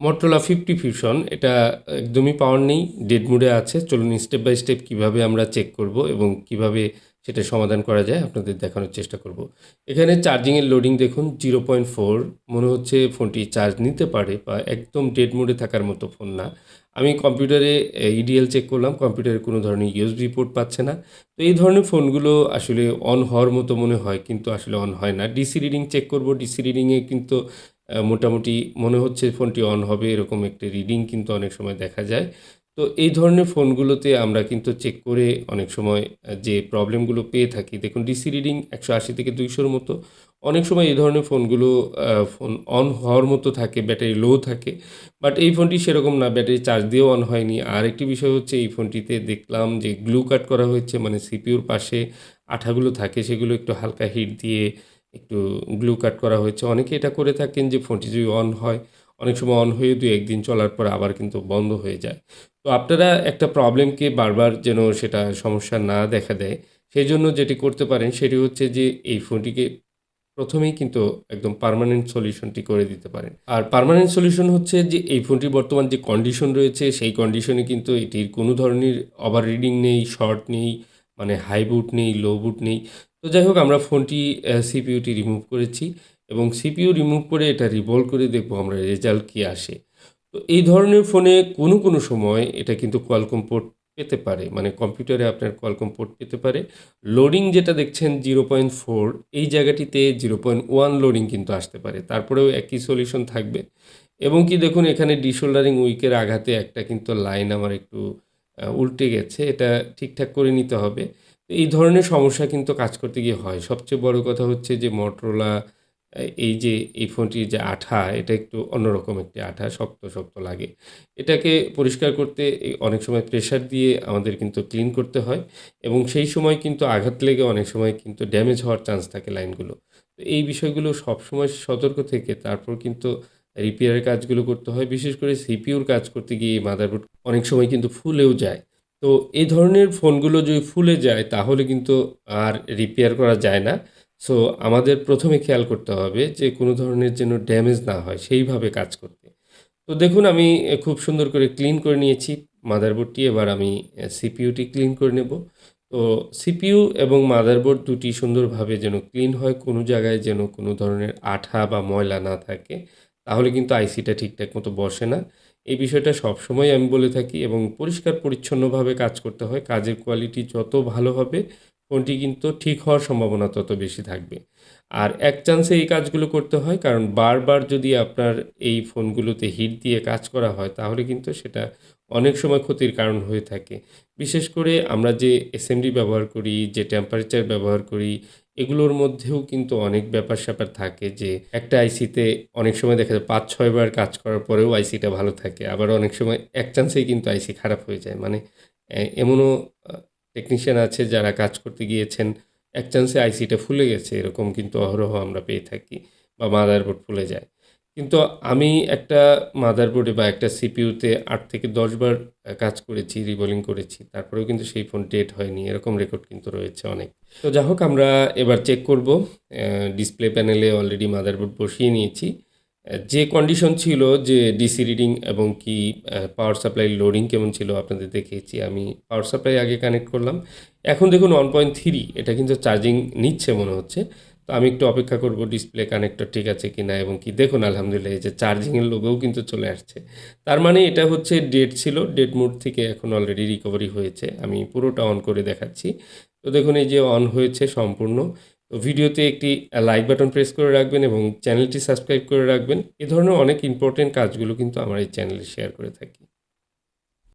Motorola 50 Fusion এটা একদমই পাওয়ার নেই, ডেড মোডে আছে। চলুন স্টেপ বাই স্টেপ কিভাবে আমরা চেক করব এবং কিভাবে সেটা সমাধান করা যায় আপনাদের দেখানোর চেষ্টা করব। এখানে চার্জিংয়ের লোডিং দেখুন 0.4, মনে হচ্ছে ফোনটি চার্জ নিতে পারে বা একদম ডেড মোডে থাকার মতো ফোন না। আমি কম্পিউটারে ইডিএল চেক করলাম, কম্পিউটারে কোনো ধরনের ইউএসবি পোর্ট পাচ্ছে না। তো এই ধরনের ফোনগুলো আসলে অন হওয়ার মতো মনে হয় কিন্তু আসলে অন হয় না। ডিসি রিডিং চেক করব, ডিসি রিডিংয়ে কিন্তু মোটামুটি মনে হচ্ছে ফোনটি অন হবে এরকম একটি রিডিং কিন্তু অনেক সময় দেখা যায়। তো এই ধরনের ফোনগুলোতে আমরা কিন্তু চেক করে অনেক সময় যে প্রবলেমগুলো পেয়ে থাকি, দেখুন ডিসি রিডিং 180 থেকে 200 মতো। অনেক সময় এই ধরনের ফোনগুলো ফোন অন হওয়ার মতো থাকে, ব্যাটারি লো থাকে। বাট এই ফোনটি সেরকম না, ব্যাটারি চার্জ দিয়েও অন হয়নি। আরেকটি বিষয় হচ্ছে এই ফোনটিতে দেখলাম যে গ্লু কাট করা হয়েছে, মানে সিপিইউর পাশে আঠাগুলো থাকে সেগুলো একটু হালকা হিট দিয়ে একটু গ্লু কাট করা হয়েছে। অনেকে এটা করে থাকেন যে ফোনটি যদি অন হয়, অনেক সময় অন হয়ে ২-১ দিন চলার পর আবার কিন্তু বন্ধ হয়ে যায়। তো আপনারা একটা প্রবলেমকে বারবার যেন সেটা সমস্যা না দেখা দেয়, সেজন্য যেটি করতে পারেন সেটি হচ্ছে যে এই ফোনটিকে ১ম এই কিন্তু একদম পার্মানেন্ট সলিউশনটি করে দিতে পারেন। আর পার্মানেন্ট সলিউশন হচ্ছে যে এই ফোনটির বর্তমান যে কন্ডিশন রয়েছে সেই কন্ডিশনে কিন্তু এটির কোনো ধরনের ওভার রিডিং নেই, শর্ট নেই, মানে হাই বুট নেই, লো বুট নেই। তো যাই হোক আমরা ফোনটি সিপিইউটি রিমুভ করেছি এবং সিপিইউ রিমুভ করে এটা রিভলভ করে দেখব আমরা রেজাল্ট কী আসে। তো এই ধরনের ফোনে কোনো সময় এটা কিন্তু কোয়ালকম পোর্ট পেতে পারে। মানে কম্পিউটারে আপনার কোয়ালকম পোর্ট পেতে পারে। লোডিং যেটা দেখছেন 0.4, এই জায়গাটিতে 0.1 লোডিং কিন্তু আসতে পারে। তারপরেও একই সলিউশন থাকবে এবং কি দেখুন এখানে ডিশোল্ডারিং উইকের আঘাতে একটা কিন্তু লাইন আমার একটু উল্টে গেছে। এটা ঠিকঠাক করে নিতে হবে। তো এই ধরনের সমস্যা কিন্তু কাজ করতে গিয়ে হয়। সবচেয়ে বড় কথা হচ্ছে যে Motorola এই যে এই ফোনটির যে আঠা, এটা একটু অন্যরকম একটি আঠা, শক্ত লাগে। এটাকে পরিষ্কার করতে অনেক সময় প্রেশার দিয়ে আমাদের কিন্তু ক্লিন করতে হয় এবং সেই সময় কিন্তু আঘাত লেগে অনেক সময় কিন্তু ড্যামেজ হওয়ার চান্স থাকে লাইনগুলো। তো এই বিষয়গুলো সবসময় সতর্ক থেকে তারপর কিন্তু রিপেয়ারের কাজগুলো করতে হয়। বিশেষ করে সিপিইউর কাজ করতে গিয়ে মাদারবোর্ড অনেক সময় কিন্তু ফুলেও যায়। তো এই ধরনের ফোনগুলো যদি ফুলে যায় তাহলে কিন্তু আর রিপেয়ার করা যায় না। সো আমাদের ১ম এ খেয়াল করতে হবে যে কোনো ধরনের যেন ড্যামেজ না হয় সেইভাবে কাজ করতে। তো দেখুন আমি খুব সুন্দর করে ক্লিন করে নিয়েছি মাদারবোর্ডটি। এবার আমি সিপিইউটি ক্লিন করে নেব। তো সিপিইউ এবং মাদারবোর্ড দুটি সুন্দরভাবে যেন ক্লিন হয়, কোনো জায়গায় যেন কোনো ধরনের আঠা বা ময়লা না থাকে। তাহলে কিন্তু আইসিটা ঠিকঠাক মতো বসে না। এই বিষয়টা সবসময় আমি বলে থাকি এবং পরিষ্কার পরিচ্ছন্নভাবে কাজ করতে হয়। কাজের কোয়ালিটি যত ভালো হবে ফোনটি কিন্তু ঠিক হওয়ার সম্ভাবনা তত বেশি থাকবে। আর এক চান্সে এই কাজগুলো করতে হয়, কারণ বারবার যদি আপনার এই ফোনগুলোতে হিট দিয়ে কাজ করা হয় তাহলে কিন্তু সেটা অনেক সময় ক্ষতির কারণ হয়ে থাকে। বিশেষ করে আমরা যে এসএমডি ব্যবহার করি, যে টেম্পারেচার ব্যবহার করি, এগুলোর মধ্যেও কিন্তু অনেক ব্যাপার-স্যাপার থাকে যে একটা আইসিতে অনেক সময় দেখা যায় ৫-৬ বার কাজ করার পরেও আইসিটা ভালো থাকে। আবার অনেক সময় এক চান্সেই কিন্তু আইসি খারাপ হয়ে যায়। মানে এমনও আ টেকনিশিয়ান আছে যারা কাজ করতে গিয়েছেন, এক চান্সে আইসিটা ফুলে গেছে, এরকম কিন্তু অহরহ আমরা পেয়ে থাকি বা মাদারবোর্ড ফুলে যায়। কিন্তু আমি একটা মাদারবোর্ডে বা একটা সিপিইউতে ৮ থেকে ১০ বার কাজ করেছি, রিবোলিং করেছি। তারপরেও কিন্তু সেই ফোন ডেড হয়নি। এরকম রেকর্ড কিন্তু রয়েছে অনেক। তো যা হোক আমরা এবার চেক করব। ডিসপ্লে প্যানেলে অলরেডি মাদারবোর্ড বসিয়ে নিয়েছি। যে কন্ডিশন ছিল যে ডিসি রিডিং এবং কি পাওয়ার সাপ্লাই লোডিং কেমন ছিল আপনাদের দেখিয়েছি। আমি পাওয়ার সাপ্লাই আগে কানেক্ট করলাম। এখন দেখুন 1.3, এটা কিন্তু চার্জিং নিচ্ছে মনে হচ্ছে। তো আমি একটু অপেক্ষা করব ডিসপ্লে কানেক্টর ঠিক আছে কিনা এবং কি দেখুন আলহামদুলিল্লাহ এই যে চার্জিংয়ের লোগোও কিন্তু চলে আসছে। তার মানে এটা হচ্ছে ডেড ছিল। ডেড মোড থেকে এখন অলরেডি রিকভারি হয়েছে। আমি পুরোটা অন করে দেখাচ্ছি। তো দেখুন এই যে অন হয়েছে সম্পূর্ণ। তো ভিডিওতে একটি লাইক বাটন প্রেস করে রাখবেন এবং চ্যানেলটি সাবস্ক্রাইব করে রাখবেন। এ ধরনের অনেক ইম্পোর্টেন্ট কাজগুলো কিন্তু আমার এই চ্যানেলে শেয়ার করে থাকি।